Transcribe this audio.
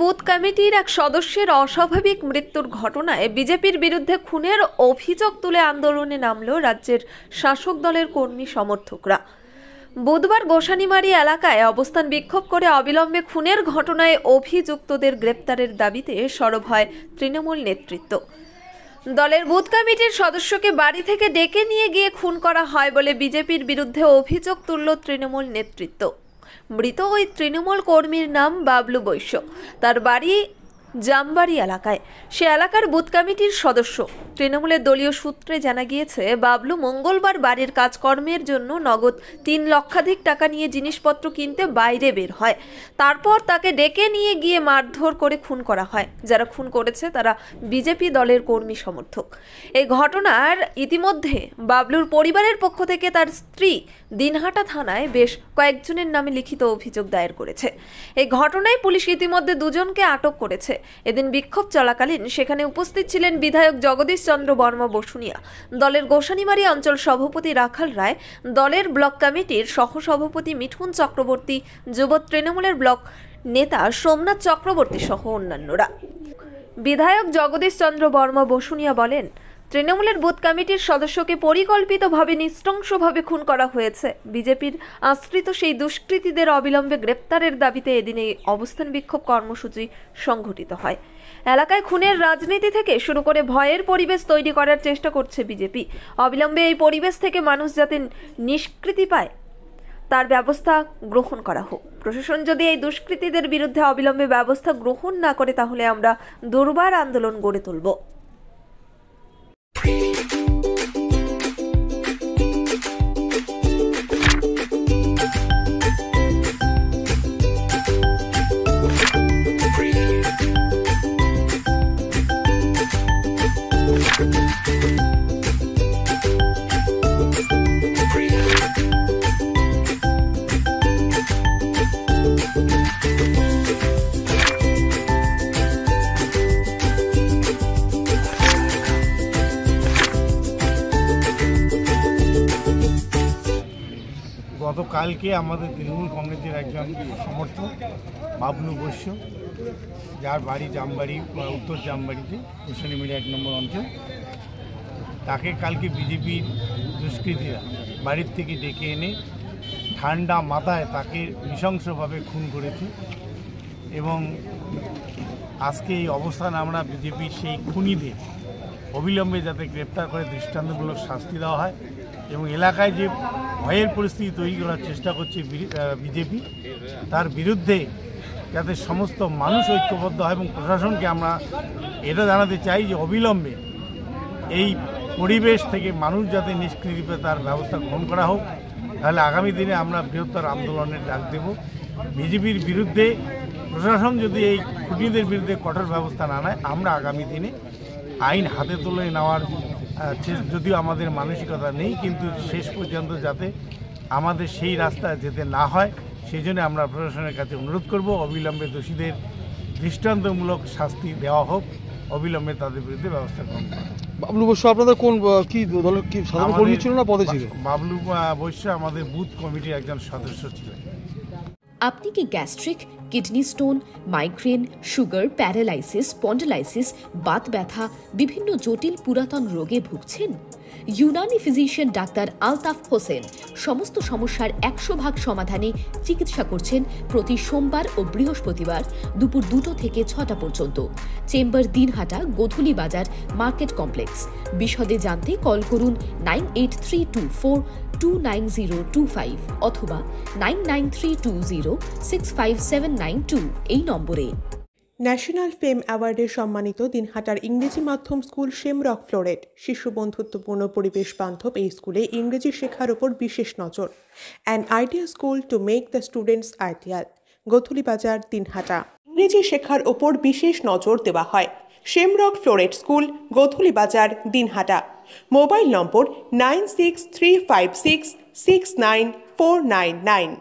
Booth কমিটির এক সদস্যের অস্বাভাবিক মৃত্যুর ঘটনায় বিজেপির বিরুদ্ধে খুনের অভিযোগ তুলে আন্দোলনে নামল রাজ্যের শাসক দলের কর্মী সমর্থকরা। বুধবার গোসানিমারি এলাকায় অবস্থান বিক্ষোভ করে অবিলম্বে খুনের ঘটনায় অভিযুক্তদের গ্রেপ্তারের দাবিতে সরব হয় তৃণমূল নেতৃত্ব। দলের বুথ কমিটির সদস্যকে বাড়ি থেকে ডেকে নিয়ে গিয়ে খুন করা হয় বলে বিজেপির বিরুদ্ধে অভিযোগ তুলল তৃণমূল নেতৃত্ব। মৃত ওই তৃণমূল কর্মীর নাম বাবলু বৈশ্য। তার বাড়ি জামবাড়ি এলাকায়। সে এলাকার বুথ কমিটির সদস্য। তৃণমূলের দলীয় সূত্রে জানা গিয়েছে, বাবলু মঙ্গলবার বাড়ির কাজকর্মের জন্য নগদ 3 লক্ষাধিক টাকা নিয়ে জিনিসপত্র কিনতে বাইরে বের হয়। তারপর তাকে ডেকে নিয়ে গিয়ে মারধর করে খুন করা হয়। যারা খুন করেছে তারা বিজেপি দলের কর্মী সমর্থক। এই ঘটনার ইতিমধ্যে বাবলুর পরিবারের পক্ষ থেকে তার স্ত্রী দিনহাটা থানায় বেশ কয়েকজনের নামে লিখিত অভিযোগ দায়ের করেছে। এই ঘটনায় পুলিশ ইতিমধ্যে 2 জনকে আটক করেছে। এদিন বিক্ষোভ চলাকালীন সেখানে উপস্থিত ছিলেন বিধায়ক জগদীশ চন্দ্র বর্মা বসুনিয়া, দলের গোসানিমারি অঞ্চল সভাপতি রাখাল রায়, দলের ব্লক কমিটির সহসভাপতি মিঠুন চক্রবর্তী, যুব তৃণমূলের ব্লক নেতা সোমনাথ চক্রবর্তী সহ অন্যান্যরা। বিধায়ক জগদীশ চন্দ্র বর্মা বসুনিয়া বলেন, তৃণমূলের বুথ কমিটির সদস্যকে পরিকল্পিতভাবে নৃশংসভাবে খুন করা হয়েছে। বিজেপির আশ্রিত সেই দুষ্কৃতীদের অবিলম্বে গ্রেপ্তারের দাবিতে এদিন এই অবস্থান বিক্ষোভ কর্মসূচি সংঘটিত হয়। এলাকায় খুনের রাজনীতি থেকে শুরু করে ভয়ের পরিবেশ তৈরি করার চেষ্টা করছে বিজেপি। অবিলম্বে এই পরিবেশ থেকে মানুষ যাতে নিষ্কৃতি পায় তার ব্যবস্থা গ্রহণ করা হোক। প্রশাসন যদি এই দুষ্কৃতীদের বিরুদ্ধে অবিলম্বে ব্যবস্থা গ্রহণ না করে তাহলে আমরা দুর্বার আন্দোলন গড়ে তুলব। গতকালকে আমাদের তৃণমূল কংগ্রেসের একজন সমর্থক বাবলু বৈশ্য, যার বাড়ি জামবাড়ি, উত্তর জামবাড়িতে, গোসানিমারি 1 নম্বর অঞ্চল, তাকে কালকে বিজেপির দুষ্কৃতীরা বাড়ির থেকে ডেকে এনে ঠান্ডা মাথায় তাকে নৃশংসভাবে খুন করেছে। এবং আজকে এই অবস্থান আমরা বিজেপির সেই খুনিদের অবিলম্বে যাতে গ্রেপ্তার করে দৃষ্টান্তমূলক শাস্তি দেওয়া হয় এবং এলাকায় যে ভয়ের পরিস্থিতি তৈরি করার চেষ্টা করছে বিজেপি, তার বিরুদ্ধে যাতে সমস্ত মানুষ ঐক্যবদ্ধ হয়। এবং প্রশাসনকে আমরা এটা জানাতে চাই যে অবিলম্বে এই পরিবেশ থেকে মানুষ যাতে নিষ্কৃতি পায় তার ব্যবস্থা গ্রহণ করা হোক। তাহলে আগামী দিনে আমরা বৃহত্তর আন্দোলনের ডাক দেব। বিজেপির বিরুদ্ধে প্রশাসন যদি এই খুনিদের বিরুদ্ধে কঠোর ব্যবস্থা না নেয়, আমরা আগামী দিনে আইন হাতে তুলে নেওয়ার যদিও আমাদের মানসিকতা নেই, কিন্তু শেষ পর্যন্ত যাতে আমাদের সেই রাস্তায় যেতে না হয় সেই জন্য আমরা প্রশাসনের কাছে অনুরোধ করব অবিলম্বে দোষীদের দৃষ্টান্তমূলক শাস্তি দেওয়া হোক, অবিলম্বে তাদের বিরুদ্ধে ব্যবস্থা গ্রহণ করা। বাবলু বৈশ্য আপনাদের কোন কি দলের কি সাধারণ কর্মী ছিল না পদে ছিল? বাবলু বৈশ্য আমাদের বুথ কমিটির একজন সদস্য ছিলেন। আপনি কি gastric, kidney stone, migraine, sugar, paralysis, spondylosis, Baat ব্যথা, বিভিন্ন জটিল পুরাতন রোগে ভুগছেন? ইউনানি ফিজিশিয়ান ডাক্তার আলতাফ হোসেন সমস্ত সমস্যার 100% সমাধানে চিকিৎসা করছেন প্রতি সোমবার ও বৃহস্পতিবার দুপুর 2টো থেকে 6টা পর্যন্ত। চেম্বার দিনহাটা, গোধূলি বাজার, মার্কেট কমপ্লেক্স। বিশদে জানতে কল করুন 9832429025 অথবা 9932065792 এই নম্বরে। ন্যাশনাল ফেম অ্যাওয়ার্ডে সম্মানিত দিনহাটার ইংরেজি মাধ্যম স্কুল শেমরক ফ্লোরেট। শিশু বন্ধুত্বপূর্ণ পরিবেশ বান্ধব এই স্কুলে ইংরেজি শেখার ওপর বিশেষ নজর। An idea school to make the students ideal. Godhuli Bazar, Dinhata. ইংরেজি শেখার ওপর বিশেষ নজর দেওয়া হয়। শেমরক ফ্লোরেট স্কুল, গোধূলি বাজার, দিনহাটা। মোবাইল নম্বর 9635669499।